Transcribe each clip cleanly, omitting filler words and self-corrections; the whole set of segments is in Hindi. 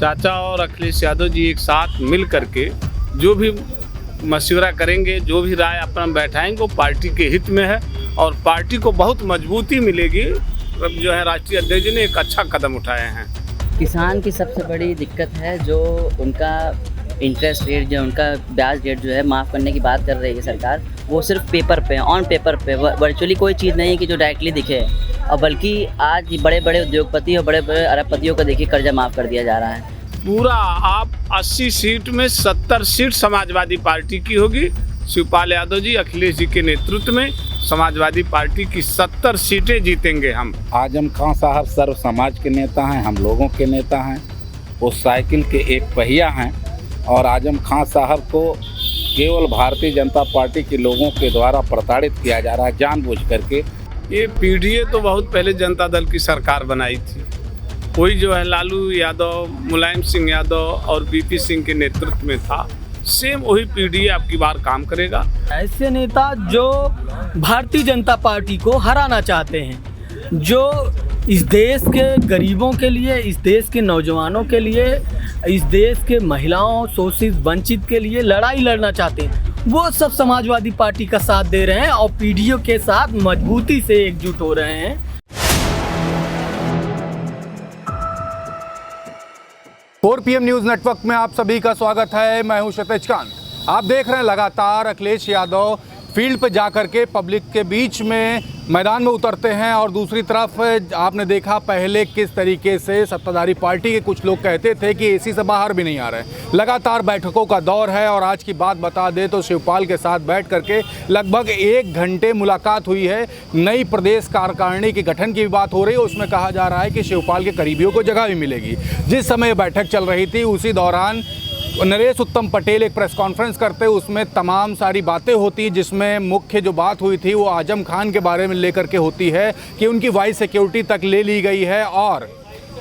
चाचा और अखिलेश यादव जी एक साथ मिल करके जो भी मशवरा करेंगे, जो भी राय अपना बैठाएंगे वो पार्टी के हित में है और पार्टी को बहुत मजबूती मिलेगी। जो है राष्ट्रीय अध्यक्ष जी ने एक अच्छा कदम उठाए हैं। किसान की सबसे बड़ी दिक्कत है जो उनका इंटरेस्ट रेट, जो उनका ब्याज रेट जो है माफ़ करने की बात कर रही है सरकार, वो सिर्फ पेपर पे, ऑन पेपर पे, वर्चुअली कोई चीज़ नहीं है कि जो डायरेक्टली दिखे। और बल्कि आज बड़े बड़े उद्योगपति और बड़े बड़े अरबपतियों का देखिए कर्जा माफ़ कर दिया जा रहा है। पूरा आप 80 सीट में 70 सीट समाजवादी पार्टी की होगी। शिवपाल यादव जी, अखिलेश जी के नेतृत्व में समाजवादी पार्टी की 70 सीटें जीतेंगे हम। आजम खान साहब सर्व समाज के नेता हैं, हम लोगों के नेता हैं। वो साइकिल के एक पहिया हैं और आजम खान साहब को केवल भारतीय जनता पार्टी के लोगों के द्वारा प्रताड़ित किया जा रहा है जानबूझ करके। ये पीडीए तो बहुत पहले जनता दल की सरकार बनाई थी। कोई जो है लालू यादव, मुलायम सिंह यादव और बीपी सिंह के नेतृत्व में था। सेम वही पीडीए अब की बार काम करेगा। ऐसे नेता जो भारतीय जनता पार्टी को हराना चाहते हैं, जो इस देश के गरीबों के लिए, इस देश के नौजवानों के लिए, इस देश के महिलाओं, शोषित वंचित के लिए लड़ाई लड़ना चाहते हैं, वो सब समाजवादी पार्टी का साथ दे रहे हैं और पीडीओ के साथ मजबूती से एकजुट हो रहे हैं। 4 PM न्यूज़ नेटवर्क में आप सभी का स्वागत है। मैं हूं क्षितिज कांत। आप देख रहे हैं लगातार अखिलेश यादव फील्ड पे जाकर के पब्लिक के बीच में मैदान में उतरते हैं और दूसरी तरफ आपने देखा पहले किस तरीके से सत्ताधारी पार्टी के कुछ लोग कहते थे कि एसी से बाहर भी नहीं आ रहे। लगातार बैठकों का दौर है और आज की बात बता दें तो शिवपाल के साथ बैठ करके लगभग 1 घंटे मुलाकात हुई है। नई प्रदेश कार्यकारिणी के गठन की भी बात हो रही है। उसमें कहा जा रहा है कि शिवपाल के करीबियों को जगह भी मिलेगी। जिस समय बैठक चल रही थी उसी दौरान नरेश उत्तम पटेल एक प्रेस कॉन्फ्रेंस करते, उसमें तमाम सारी बातें होती, जिसमें मुख्य जो बात हुई थी वो आजम खान के बारे में लेकर के होती है कि उनकी वाइस सिक्योरिटी तक ले ली गई है और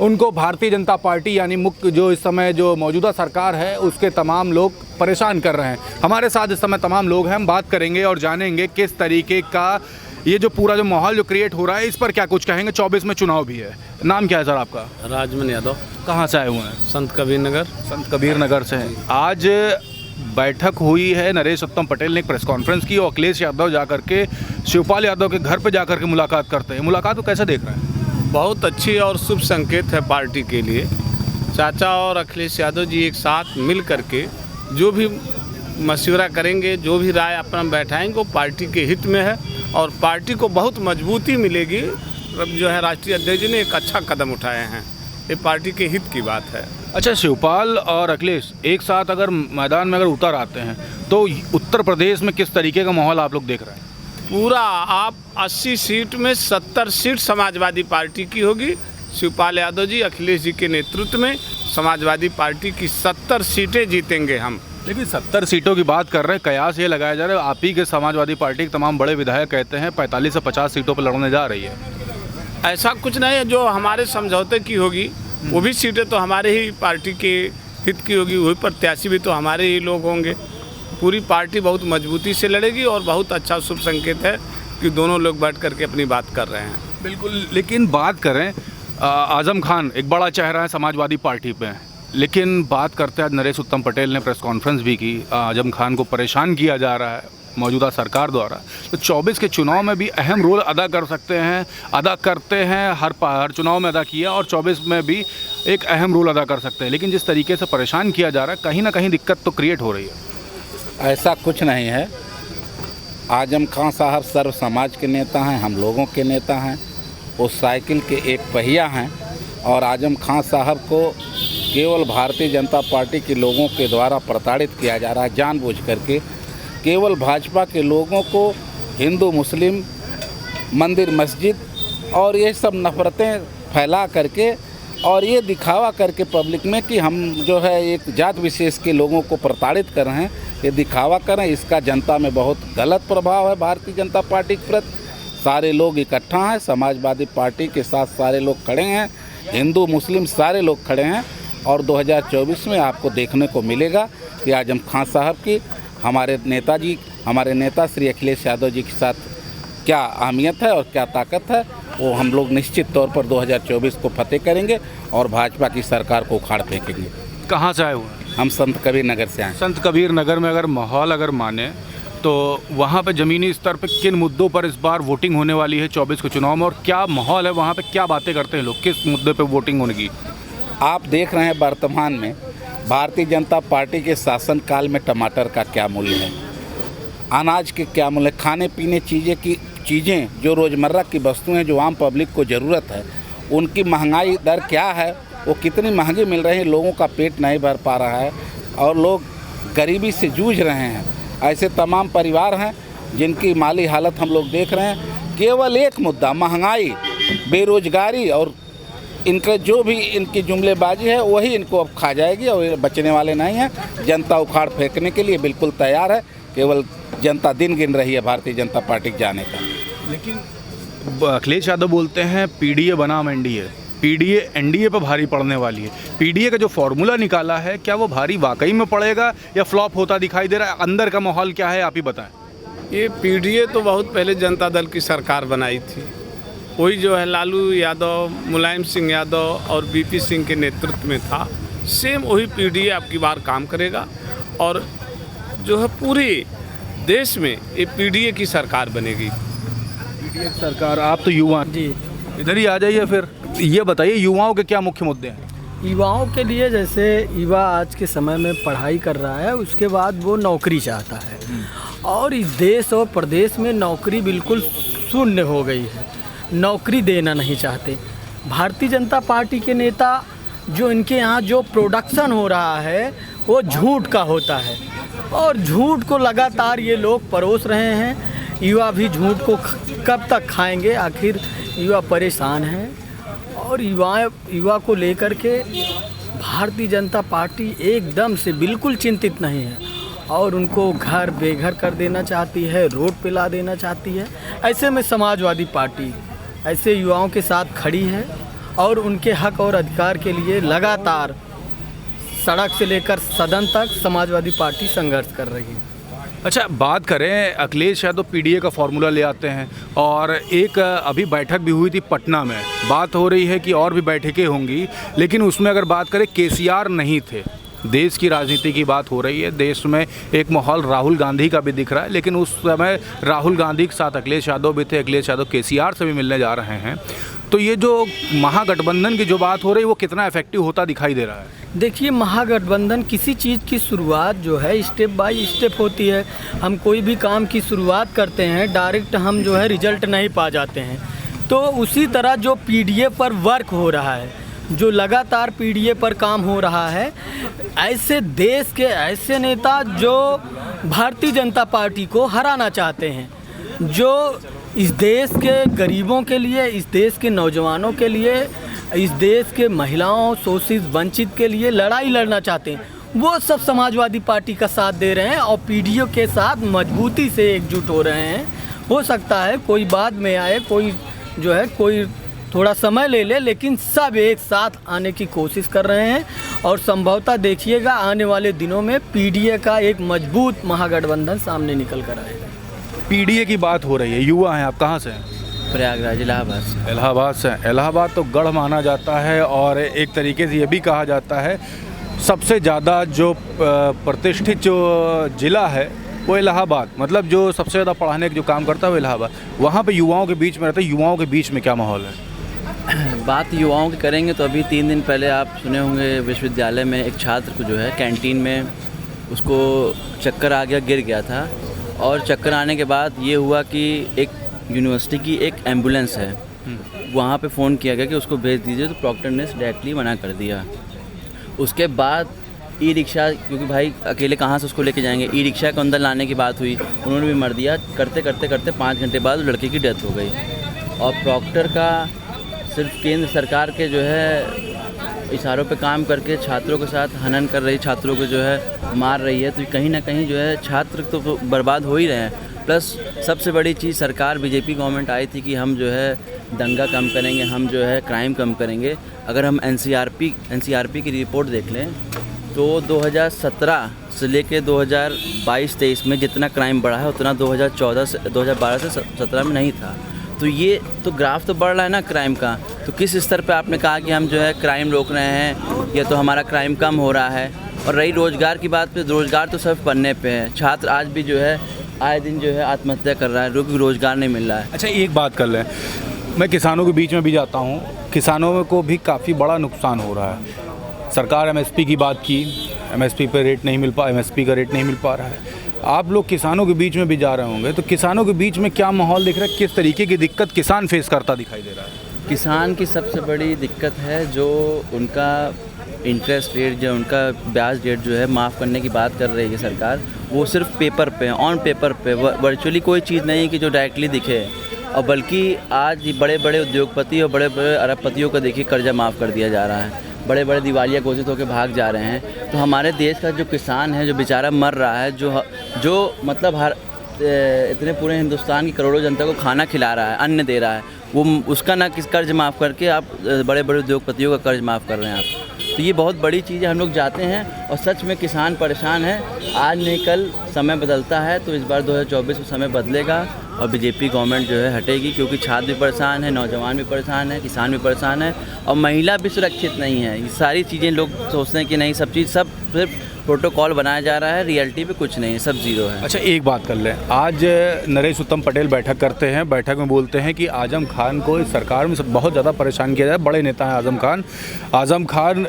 उनको भारतीय जनता पार्टी यानी मुख्य जो इस समय जो मौजूदा सरकार है उसके तमाम लोग परेशान कर रहे हैं। हमारे साथ इस समय तमाम लोग हैं, हम बात करेंगे और जानेंगे किस तरीके का ये जो पूरा जो माहौल जो क्रिएट हो रहा है इस पर क्या कुछ कहेंगे। 24 में चुनाव भी है। नाम क्या है सर आपका? राजमन यादव। कहाँ से आए हुए हैं? संत कबीर नगर। संत कबीर नगर से हैं। आज बैठक हुई है, नरेश उत्तम पटेल ने एक प्रेस कॉन्फ्रेंस की और अखिलेश यादव जाकर के शिवपाल यादव के घर पे जाकर के मुलाकात करते हैं। मुलाकात को कैसे देख रहे हैं? बहुत अच्छी और शुभ संकेत है पार्टी के लिए। चाचा और अखिलेश यादव जी एक साथ मिल करके जो भी मशवरा करेंगे, जो भी राय अपना बैठाएंगे वो पार्टी के हित में है और पार्टी को बहुत मजबूती मिलेगी। जो है राष्ट्रीय अध्यक्ष जी ने एक अच्छा कदम उठाए हैं। ये पार्टी के हित की बात है। अच्छा, शिवपाल और अखिलेश एक साथ अगर मैदान में अगर उतर आते हैं तो उत्तर प्रदेश में किस तरीके का माहौल आप लोग देख रहे हैं? पूरा आप 80 सीट में 70 सीट समाजवादी पार्टी की होगी। शिवपाल यादव जी, अखिलेश जी के नेतृत्व में समाजवादी पार्टी की 70 सीटें जीतेंगे हम। लेकिन 70 सीटों की बात कर रहे हैं, कयास ये लगाया जा रहा है, आप ही के समाजवादी पार्टी के तमाम बड़े विधायक कहते हैं 45 से 50 सीटों पर लड़ने जा रही है। ऐसा कुछ नहीं है। जो हमारे समझौते की होगी वो भी सीटें तो हमारे ही पार्टी के हित की होगी, वही प्रत्याशी भी तो हमारे ही लोग होंगे। पूरी पार्टी बहुत मजबूती से लड़ेगी और बहुत अच्छा शुभ संकेत है कि दोनों लोग बैठ करके अपनी बात कर रहे हैं। बिल्कुल। लेकिन बात करें आजम खान एक बड़ा चेहरा है समाजवादी पार्टी पे, लेकिन बात करते हैं नरेश उत्तम पटेल ने प्रेस कॉन्फ्रेंस भी की। आजम खान को परेशान किया जा रहा है मौजूदा सरकार द्वारा, तो 24 के चुनाव में भी अहम रोल अदा कर सकते हैं, अदा करते हैं। हर चुनाव में अदा किया और 24 में भी एक अहम रोल अदा कर सकते हैं। लेकिन जिस तरीके से परेशान किया जा रहा है कहीं ना कहीं दिक्कत तो क्रिएट हो रही है। ऐसा कुछ नहीं है। आजम खान साहब सर्व समाज के नेता हैं, हम लोगों के नेता हैं। वो साइकिल के एक पहिया हैं और आजम खान साहब को केवल भारतीय जनता पार्टी के लोगों के द्वारा प्रताड़ित किया जा रहा है जानबूझ करके। केवल भाजपा के लोगों को हिंदू मुस्लिम मंदिर मस्जिद और ये सब नफरतें फैला करके और ये दिखावा करके पब्लिक में कि हम जो है एक जात विशेष के लोगों को प्रताड़ित कर रहे हैं, ये दिखावा करें। इसका जनता में बहुत गलत प्रभाव है। भारतीय जनता पार्टी के प्रति सारे लोग इकट्ठा हैं, समाजवादी पार्टी के साथ सारे लोग खड़े हैं, हिंदू मुस्लिम सारे लोग खड़े हैं और 2024 में आपको देखने को मिलेगा कि आजम खान साहब की हमारे नेता श्री अखिलेश यादव जी के साथ क्या अहमियत है और क्या ताकत है। वो हम लोग निश्चित तौर पर 2024 को फतेह करेंगे और भाजपा की सरकार को उखाड़ फेंकेंगे। कहाँ से आए हुए हैं? हम संत कबीर नगर से आए। संत कबीर नगर में अगर माहौल अगर माने तो वहाँ पे ज़मीनी स्तर पे किन मुद्दों पर इस बार वोटिंग होने वाली है 24 के चुनाव में, और क्या माहौल है वहाँ पे, क्या बातें करते हैं लोग, किस मुद्दे पे वोटिंग होने की? आप देख रहे हैं वर्तमान में भारतीय जनता पार्टी के शासनकाल में टमाटर का क्या मूल्य है, अनाज के क्या मूल्य, खाने पीने चीज़ें जो रोज़मर्रा की वस्तुएं जो आम पब्लिक को ज़रूरत है, उनकी महंगाई दर क्या है, वो कितनी महंगी मिल रही है, लोगों का पेट नहीं भर पा रहा है और लोग गरीबी से जूझ रहे हैं। ऐसे तमाम परिवार हैं जिनकी माली हालत हम लोग देख रहे हैं। केवल एक मुद्दा महंगाई, बेरोजगारी और इनका जो भी इनकी जुमलेबाजी है वही इनको अब खा जाएगी और बचने वाले नहीं हैं। जनता उखाड़ फेंकने के लिए बिल्कुल तैयार है, केवल जनता दिन गिन रही है भारतीय जनता पार्टी जाने का। लेकिन अखिलेश यादव बोलते हैं पीडीए बनाम एनडीए, पीडीए एनडीए पर भारी पड़ने वाली है। पीडीए का जो फॉर्मूला निकाला है क्या वो भारी वाकई में पड़ेगा या फ्लॉप होता दिखाई दे रहा है? अंदर का माहौल क्या है आप ही बताएं। ये पीडीए तो बहुत पहले जनता दल की सरकार बनाई थी, वही जो है लालू यादव, मुलायम सिंह यादव और बीपी सिंह के नेतृत्व में था। सेम वही पीडीए अब की बार काम करेगा और जो है पूरे देश में ये पीडीए की सरकार बनेगी। पीडीए की सरकार। आप तो युवा जी, इधर ही आ जाइए। फिर ये बताइए युवाओं के क्या मुख्य मुद्दे हैं? युवाओं के लिए जैसे युवा आज के समय में पढ़ाई कर रहा है, उसके बाद वो नौकरी चाहता है और इस देश और प्रदेश में नौकरी बिल्कुल शून्य हो गई है, नौकरी देना नहीं चाहते। भारतीय जनता पार्टी के नेता जो इनके यहाँ जो प्रोडक्शन हो रहा है वो झूठ का होता है और झूठ को लगातार ये लोग परोस रहे हैं। युवा भी झूठ को कब तक खाएंगे, आखिर युवा परेशान हैं और युवा को लेकर के भारतीय जनता पार्टी एकदम से बिल्कुल चिंतित नहीं है और उनको घर बेघर कर देना चाहती है, रोड पे ला देना चाहती है। ऐसे में समाजवादी पार्टी ऐसे युवाओं के साथ खड़ी है और उनके हक और अधिकार के लिए लगातार सड़क से लेकर सदन तक समाजवादी पार्टी संघर्ष कर रही है। अच्छा, बात करें अखिलेश यादव पीडीए का फॉर्मूला ले आते हैं और एक अभी बैठक भी हुई थी पटना में, बात हो रही है कि और भी बैठकें होंगी, लेकिन उसमें अगर बात करें केसीआर नहीं थे। देश की राजनीति की बात हो रही है, देश में एक माहौल राहुल गांधी का भी दिख रहा है, लेकिन उस समय राहुल गांधी के साथ अखिलेश यादव भी थे, अखिलेश यादव केसीआर से भी मिलने जा रहे हैं। तो ये जो महागठबंधन की जो बात हो रही है वो कितना इफेक्टिव होता दिखाई दे रहा है? देखिए, महागठबंधन किसी चीज़ की शुरुआत जो है स्टेप बाय स्टेप होती है। हम कोई भी काम की शुरुआत करते हैं, डायरेक्ट हम जो है रिजल्ट नहीं पा जाते हैं। तो उसी तरह जो पीडीए पर वर्क हो रहा है, जो लगातार पीडीए पर काम हो रहा है, ऐसे देश के ऐसे नेता जो भारतीय जनता पार्टी को हराना चाहते हैं, जो इस देश के गरीबों के लिए, इस देश के नौजवानों के लिए, इस देश के महिलाओं, शोषित, वंचित के लिए लड़ाई लड़ना चाहते हैं, वो सब समाजवादी पार्टी का साथ दे रहे हैं और पीडीए के साथ मजबूती से एकजुट हो रहे हैं। हो सकता है कोई बाद में आए, कोई जो है कोई थोड़ा समय ले ले, लेकिन सब एक साथ आने की कोशिश कर रहे हैं और संभवतः देखिएगा आने वाले दिनों में पीडीए का एक मजबूत महागठबंधन सामने निकल कर आएगा। पीडीए की बात हो रही है, युवा हैं आप, कहाँ से हैं? प्रयागराज, इलाहाबाद से। इलाहाबाद से। इलाहाबाद तो गढ़ माना जाता है और एक तरीके से ये भी कहा जाता है सबसे ज़्यादा जो प्रतिष्ठित जो ज़िला है वो इलाहाबाद, मतलब जो सबसे ज़्यादा पढ़ाने का जो काम करता है वो इलाहाबाद। वहाँ पे युवाओं के बीच में रहते हैं, युवाओं के बीच में क्या माहौल है? बात युवाओं की करेंगे तो अभी 3 दिन पहले आप सुने होंगे विश्वविद्यालय में एक छात्र को जो है कैंटीन में उसको चक्कर आ गया, गिर गया था और चक्कर आने के बाद ये हुआ कि एक यूनिवर्सिटी की एक एम्बुलेंस है, वहाँ पे फ़ोन किया गया कि उसको भेज दीजिए, तो प्रॉक्टर ने डायरेक्टली मना कर दिया। उसके बाद ई रिक्शा, क्योंकि भाई अकेले कहाँ से उसको लेके जाएंगे, ई रिक्शा को अंदर लाने की बात हुई, उन्होंने भी मर दिया। करते करते 5 घंटे बाद लड़के की डेथ हो गई। और प्रॉक्टर का सिर्फ केंद्र सरकार के जो है इशारों पे काम करके छात्रों के साथ हनन कर रही, छात्रों को जो है मार रही है, तो कहीं ना कहीं जो है छात्र तो बर्बाद हो ही रहे हैं। प्लस सबसे बड़ी चीज़, सरकार बीजेपी गवर्नमेंट आई थी कि हम जो है दंगा कम करेंगे, हम जो है क्राइम कम करेंगे। अगर हम एनसीआरपी की रिपोर्ट देख लें तो 2017 से लेके 2022-23 में जितना क्राइम बढ़ा है उतना 2012 से 17 में नहीं था। तो ये तो ग्राफ तो बढ़ रहा है ना क्राइम का। तो किस स्तर पे आपने कहा कि हम जो है क्राइम रोक रहे हैं या तो हमारा क्राइम कम हो रहा है। और रही रोज़गार की बात पे, रोज़गार तो सब पन्ने पे है। छात्र आज भी जो है आए दिन जो है आत्महत्या कर रहा है क्योंकि रोज़गार नहीं मिल रहा है। अच्छा, एक बात कर लें, मैं किसानों के बीच में भी जाता हूँ, किसानों को भी काफ़ी बड़ा नुकसान हो रहा है। सरकार एमएसपी की बात की, एमएसपी का रेट नहीं मिल पा रहा है। आप लोग किसानों के बीच में भी जा रहे होंगे, तो किसानों के बीच में क्या माहौल दिख रहा है, किस तरीके की दिक्कत किसान फेस करता दिखाई दे रहा है? किसान की सबसे बड़ी दिक्कत है जो उनका इंटरेस्ट रेट, जो उनका ब्याज रेट जो है माफ़ करने की बात कर रही है सरकार, वो सिर्फ पेपर पे, ऑन पेपर पे, वर्चुअली कोई चीज़ नहीं है कि जो डायरेक्टली दिखे। और बल्कि आज बड़े बड़े उद्योगपति और बड़े बड़े अरबपतियों का देखिए कर्जा माफ़ कर दिया जा रहा है, बड़े बड़े दिवालिया घोषित होकर भाग जा रहे हैं। तो हमारे देश का जो किसान है, जो बेचारा मर रहा है, जो मतलब हर इतने पूरे हिंदुस्तान की करोड़ों जनता को खाना खिला रहा है, अन्न दे रहा है, वो उसका ना किस कर्ज माफ़ करके आप बड़े बड़े उद्योगपतियों का कर्ज माफ़ कर रहे हैं आप। तो ये बहुत बड़ी चीज़ है। हम लोग जाते हैं और सच में किसान परेशान है। आज नहीं कल समय बदलता है, तो इस बार 2024 में समय बदलेगा और बीजेपी गवर्नमेंट जो है हटेगी, क्योंकि छात्र भी परेशान है, नौजवान भी परेशान है, किसान भी परेशान है और महिला भी सुरक्षित नहीं है। ये सारी चीज़ें लोग सोचते हैं कि नहीं, सब चीज़ सब सिर्फ प्रोटोकॉल बनाया जा रहा है, रियलिटी पे कुछ नहीं है, सब जीरो है। अच्छा, एक बात कर लें, आज नरेश उत्तम पटेल बैठक करते हैं, बैठक में बोलते हैं कि आजम खान को इस सरकार में बहुत ज़्यादा परेशान किया जाए। बड़े नेता हैं आजम खान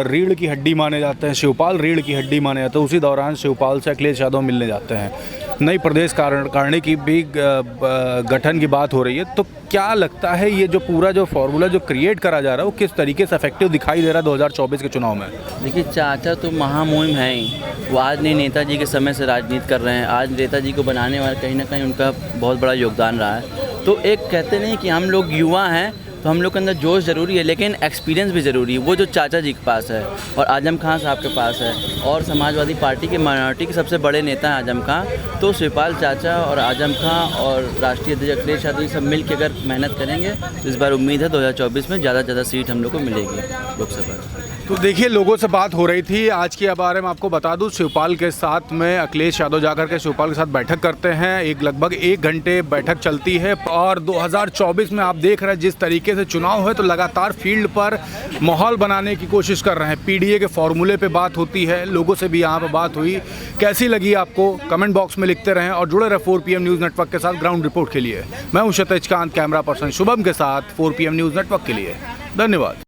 रीढ़ की हड्डी माने जाते हैं, शिवपाल रीढ़ की हड्डी माने जाते हैं। उसी दौरान शिवपाल से अखिलेश यादव मिलने जाते हैं, नई प्रदेश कार्यालय की भी गठन की बात हो रही है। तो क्या लगता है ये जो पूरा जो फॉर्मूला जो क्रिएट करा जा रहा है वो किस तरीके से इफेक्टिव दिखाई दे रहा है 2024 के चुनाव में? देखिए, चाचा तो महामुहिम है ही, वो आज नहीं नेताजी के समय से राजनीति कर रहे हैं। आज नेताजी को बनाने वाले कहीं ना कहीं उनका बहुत बड़ा योगदान रहा है। तो एक कहते नहीं कि हम लोग युवा हैं तो हम लोग के अंदर जोश ज़रूरी है, लेकिन एक्सपीरियंस भी ज़रूरी है। वो जो चाचा जी के पास है और आजम खान साहब के पास है और समाजवादी पार्टी के माइनॉरिटी के सबसे बड़े नेता हैं आजम खान, तो शिवपाल चाचा और आजम खान और राष्ट्रीय अध्यक्ष अखिलेश यादव सब मिल के अगर मेहनत करेंगे तो इस बार उम्मीद है 2024 में ज़्यादा से ज़्यादा सीट हम लोग को मिलेगी लोकसभा। तो देखिए, लोगों से बात हो रही थी आज के बारे में। आपको बता दूं, शिवपाल के साथ में अखिलेश यादव जाकर के शिवपाल के साथ बैठक करते हैं। लगभग 1 घंटे बैठक चलती है और 2024 में आप देख रहे हैं जिस तरीके से चुनाव है, तो लगातार फील्ड पर माहौल बनाने की कोशिश कर रहे हैं। पीडीए के फॉर्मूले पे बात होती है, लोगों से भी यहाँ पर बात हुई। कैसी लगी आपको, कमेंट बॉक्स में लिखते रहें और जुड़े रहे 4 PM न्यूज़ नेटवर्क के साथ ग्राउंड रिपोर्ट के लिए। मैं हूँ क्षितिज कांत, कैमरा पर्सन शुभम के साथ 4 PM न्यूज़ नेटवर्क के लिए। धन्यवाद।